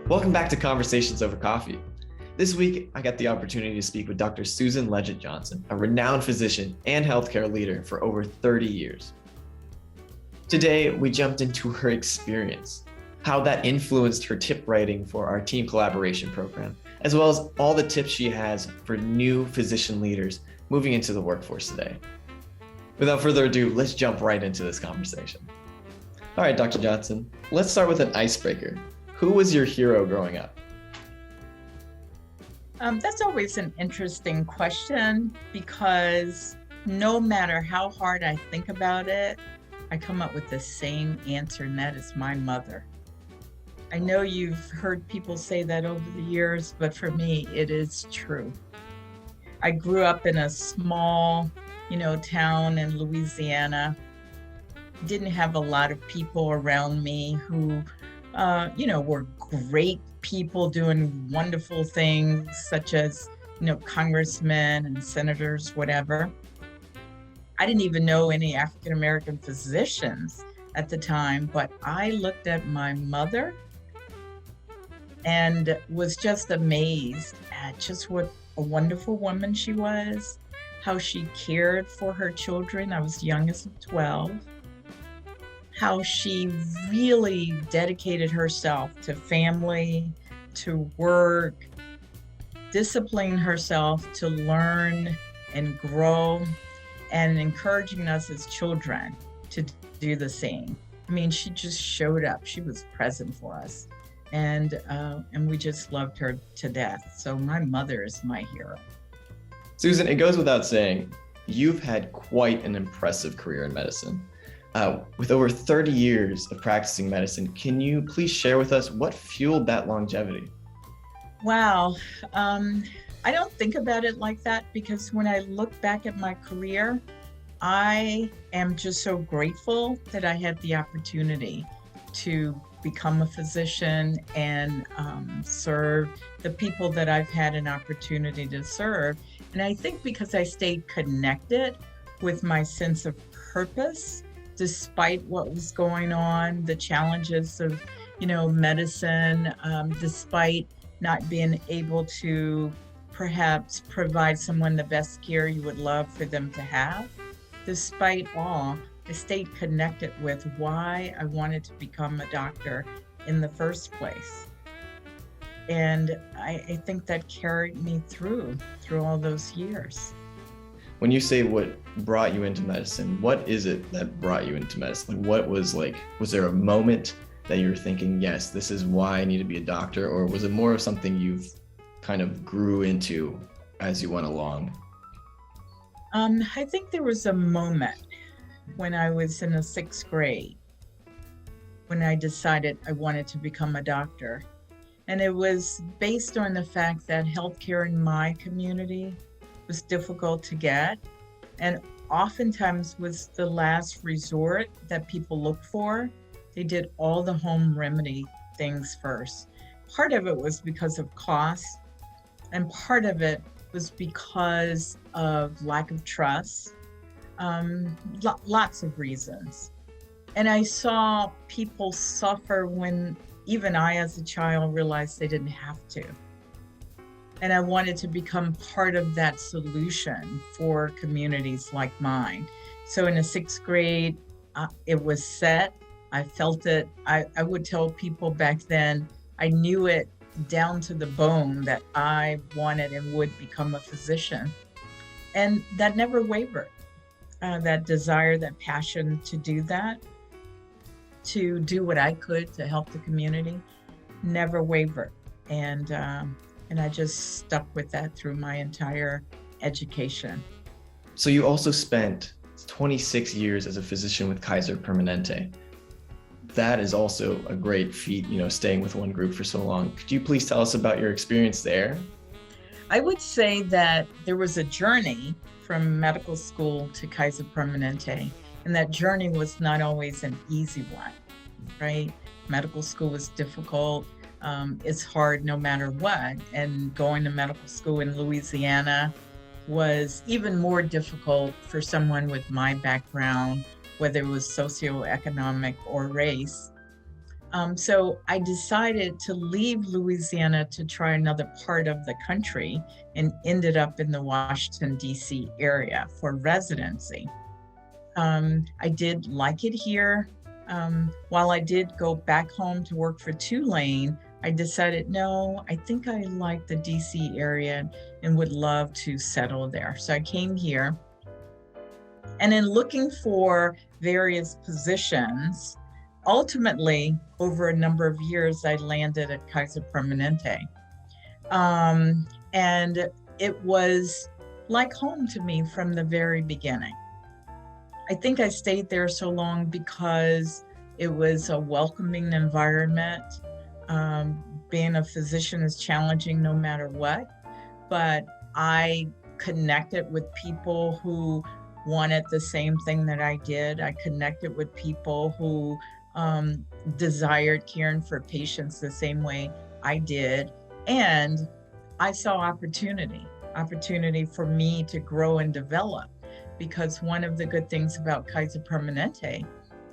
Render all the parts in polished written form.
Welcome back to Conversations Over Coffee. This week, I got the opportunity to speak with Dr. Susan Leggett-Johnson, a renowned physician and healthcare leader for over 30 years. Today, we jumped into her experience, how that influenced her tip writing for our team collaboration program, as well as all the tips she has for new physician leaders moving into the workforce today. Without further ado, let's jump right into this conversation. All right, Dr. Johnson, let's start with an icebreaker. Who was your hero growing up? That's always an interesting question because no matter how hard I think about it, I come up with the same answer, and that is my mother. I know you've heard people say that over the years, but for me, it is true. I grew up in a small, town in Louisiana. Didn't have a lot of people around me who were great people doing wonderful things, such as, congressmen and senators, whatever. I didn't even know any African-American physicians at the time, but I looked at my mother and was just amazed at just what a wonderful woman she was, how she cared for her children. I was the youngest of 12. How she really dedicated herself to family, to work, disciplining herself to learn and grow, and encouraging us as children to do the same. I mean, she just showed up. She was present for us, and we just loved her to death. So my mother is my hero. Susan, it goes without saying, you've had quite an impressive career in medicine. With over 30 years of practicing medicine, can you please share with us what fueled that longevity? Wow. I don't think about it like that because when I look back at my career, I am just so grateful that I had the opportunity to become a physician and serve the people that I've had an opportunity to serve. And I think because I stayed connected with my sense of purpose, despite what was going on, the challenges of, medicine, despite not being able to perhaps provide someone the best care you would love for them to have. Despite all, I stayed connected with why I wanted to become a doctor in the first place. And I think that carried me through all those years. When you say what brought you into medicine, what is it that brought you into medicine? What was there a moment that you were thinking, yes, this is why I need to be a doctor? Or was it more of something you've kind of grew into as you went along? I think there was a moment when I was in the 6th grade when I decided I wanted to become a doctor. And it was based on the fact that healthcare in my community was difficult to get and oftentimes was the last resort that people looked for. They did all the home remedy things first. Part of it was because of cost, and part of it was because of lack of trust, lots of reasons. And I saw people suffer when even I as a child realized they didn't have to. And I wanted to become part of that solution for communities like mine. So in the 6th grade, it was set. I felt it. I would tell people back then, I knew it down to the bone that I wanted and would become a physician. And that never wavered. That desire, that passion to do that, to do what I could to help the community, never wavered. And I just stuck with that through my entire education. So you also spent 26 years as a physician with Kaiser Permanente. That is also a great feat, staying with one group for so long. Could you please tell us about your experience there? I would say that there was a journey from medical school to Kaiser Permanente, and that journey was not always an easy one, right? Medical school was difficult. It's hard no matter what. And going to medical school in Louisiana was even more difficult for someone with my background, whether it was socioeconomic or race. So I decided to leave Louisiana to try another part of the country and ended up in the Washington, D.C. area for residency. I did like it here. While I did go back home to work for Tulane, I decided, no, I think I like the DC area and would love to settle there. So I came here. And in looking for various positions, ultimately, over a number of years, I landed at Kaiser Permanente. And it was like home to me from the very beginning. I think I stayed there so long because it was a welcoming environment. Being a physician is challenging no matter what, but I connected with people who wanted the same thing that I did. I connected with people who desired caring for patients the same way I did. And I saw opportunity for me to grow and develop, because one of the good things about Kaiser Permanente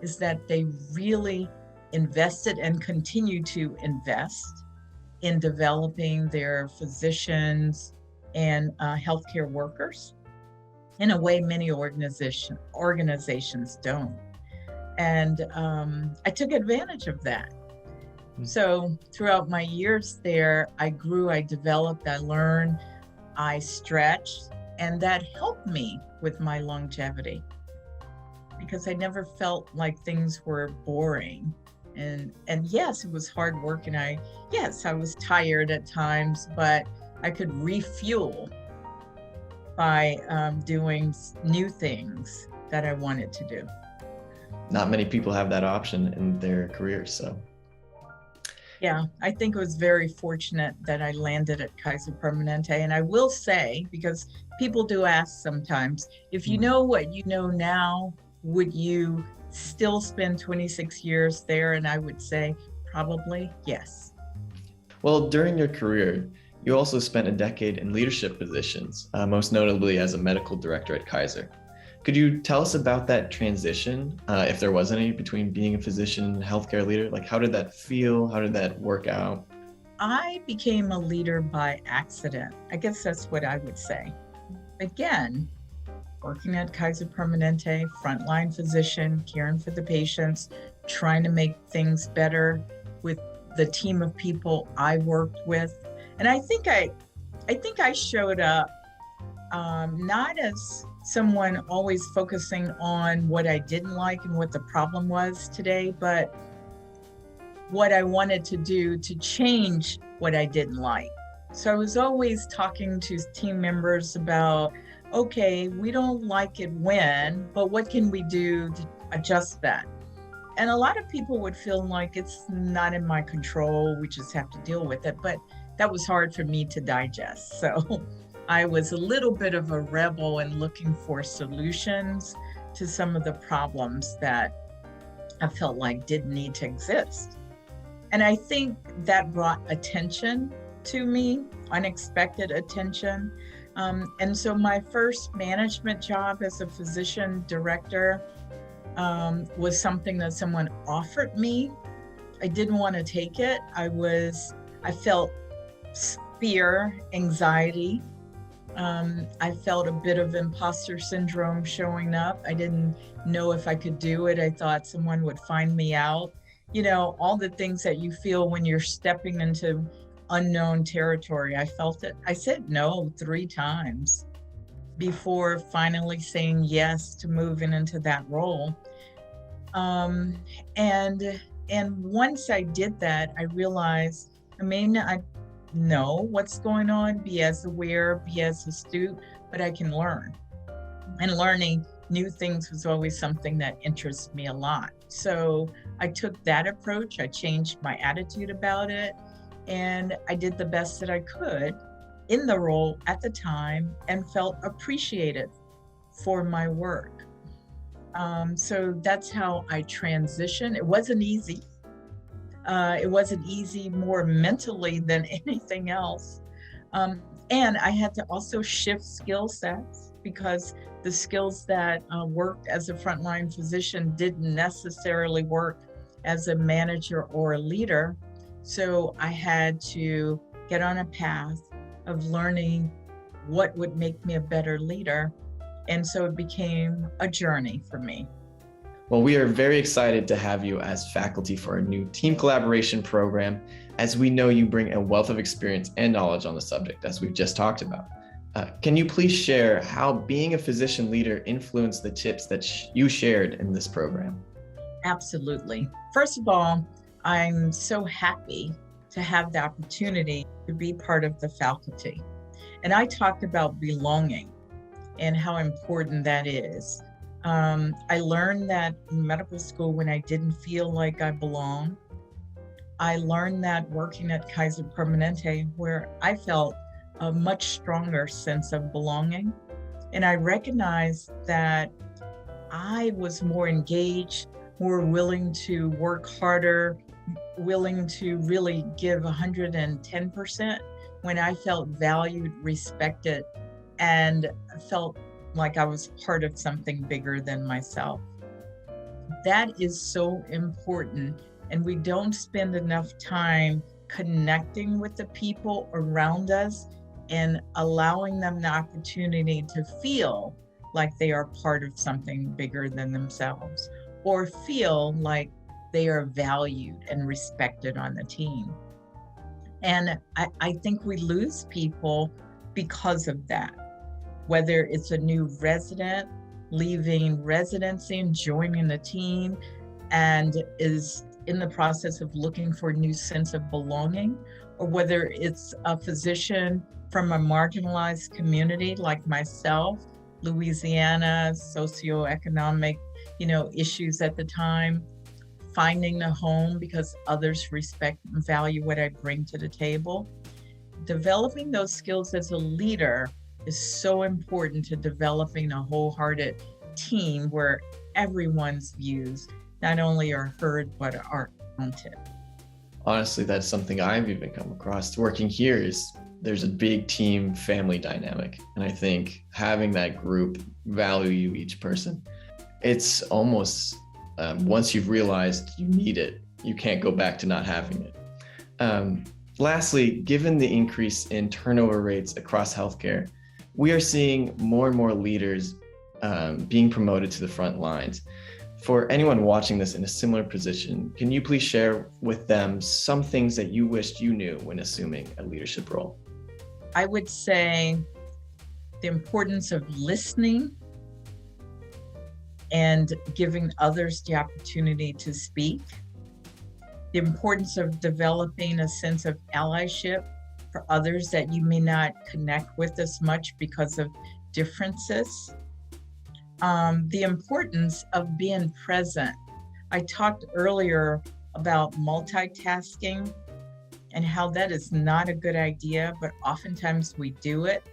is that they really invested and continue to invest in developing their physicians and healthcare workers in a way many organizations don't. And I took advantage of that. So throughout my years there, I grew, I developed, I learned, I stretched, and that helped me with my longevity, because I never felt like things were boring. And yes, it was hard work, and I was tired at times, but I could refuel by doing new things that I wanted to do. Not many people have that option in their careers, so. Yeah, I think it was very fortunate that I landed at Kaiser Permanente. And I will say, because people do ask sometimes, if you know what you know now, would you still spend 26 years there? And I would say probably yes. Well, during your career, you also spent a decade in leadership positions, most notably as a medical director at Kaiser. Could you tell us about that transition, if there was any, between being a physician and a healthcare leader? Like, how did that feel? How did that work out? I became a leader by accident. I guess that's what I would say. Again, working at Kaiser Permanente, frontline physician, caring for the patients, trying to make things better with the team of people I worked with. And I think I showed up not as someone always focusing on what I didn't like and what the problem was today, but what I wanted to do to change what I didn't like. So I was always talking to team members about, okay, we don't like it when, but what can we do to adjust that? And a lot of people would feel like it's not in my control, we just have to deal with it. But that was hard for me to digest. So I was a little bit of a rebel in looking for solutions to some of the problems that I felt like didn't need to exist. And I think that brought attention to me, unexpected attention. And so my first management job as a physician director was something that someone offered me. I didn't want to take it. I felt fear, anxiety. I felt a bit of imposter syndrome showing up. I didn't know if I could do it. I thought someone would find me out. You know, all the things that you feel when you're stepping into unknown territory. I felt it. I said no 3 times before finally saying yes to moving into that role. And once I did that, I realized I may not know what's going on, be as aware, be as astute, but I can learn. And learning new things was always something that interests me a lot. So I took that approach. I changed my attitude about it, and I did the best that I could in the role at the time and felt appreciated for my work. So that's how I transitioned. It wasn't easy. It wasn't easy more mentally than anything else. And I had to also shift skill sets, because the skills that worked as a frontline physician didn't necessarily work as a manager or a leader. So I had to get on a path of learning what would make me a better leader. And so it became a journey for me. Well, we are very excited to have you as faculty for our new team collaboration program, as we know you bring a wealth of experience and knowledge on the subject, as we've just talked about. Can you please share how being a physician leader influenced the tips that you shared in this program? Absolutely. First of all, I'm so happy to have the opportunity to be part of the faculty. And I talked about belonging and how important that is. I learned that in medical school when I didn't feel like I belonged. I learned that working at Kaiser Permanente, where I felt a much stronger sense of belonging. And I recognized that I was more engaged, more willing to work harder, willing to really give 110% when I felt valued, respected, and felt like I was part of something bigger than myself. That is so important. And we don't spend enough time connecting with the people around us and allowing them the opportunity to feel like they are part of something bigger than themselves, or feel like they are valued and respected on the team. And I think we lose people because of that, whether it's a new resident leaving residency and joining the team and is in the process of looking for a new sense of belonging, or whether it's a physician from a marginalized community like myself, Louisiana, socioeconomic, issues at the time, finding a home because others respect and value what I bring to the table. Developing those skills as a leader is so important to developing a wholehearted team where everyone's views not only are heard, but are counted. Honestly, that's something I've even come across working here is there's a big team family dynamic. And I think having that group value each person, it's almost once you've realized you need it, you can't go back to not having it. Lastly, given the increase in turnover rates across healthcare, we are seeing more and more leaders being promoted to the front lines. For anyone watching this in a similar position, can you please share with them some things that you wished you knew when assuming a leadership role? I would say the importance of listening and giving others the opportunity to speak, the importance of developing a sense of allyship for others that you may not connect with as much because of differences, the importance of being present. I talked earlier about multitasking and how that is not a good idea, but oftentimes we do it.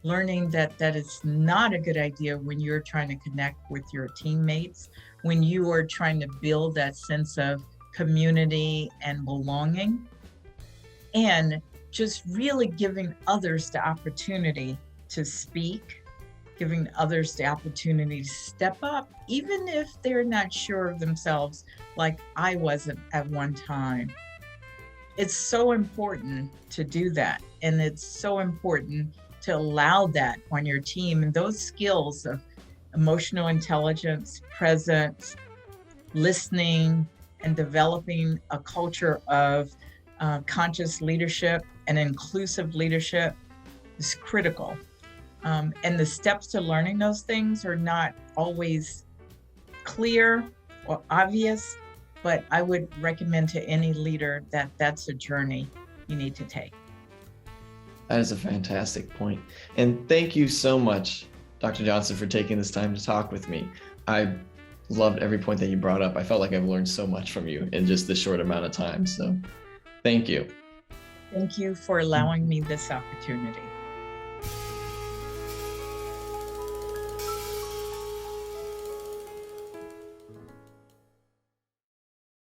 Learning that that is not a good idea when you're trying to connect with your teammates, when you are trying to build that sense of community and belonging, and just really giving others the opportunity to speak, giving others the opportunity to step up, even if they're not sure of themselves, like I wasn't at one time. It's so important to do that. And it's so important to allow that on your team. And those skills of emotional intelligence, presence, listening, and developing a culture of conscious leadership and inclusive leadership is critical. And the steps to learning those things are not always clear or obvious, but I would recommend to any leader that that's a journey you need to take. That is a fantastic point. And thank you so much, Dr. Johnson, for taking this time to talk with me. I loved every point that you brought up. I felt like I've learned so much from you in just this short amount of time. So thank you. Thank you for allowing me this opportunity.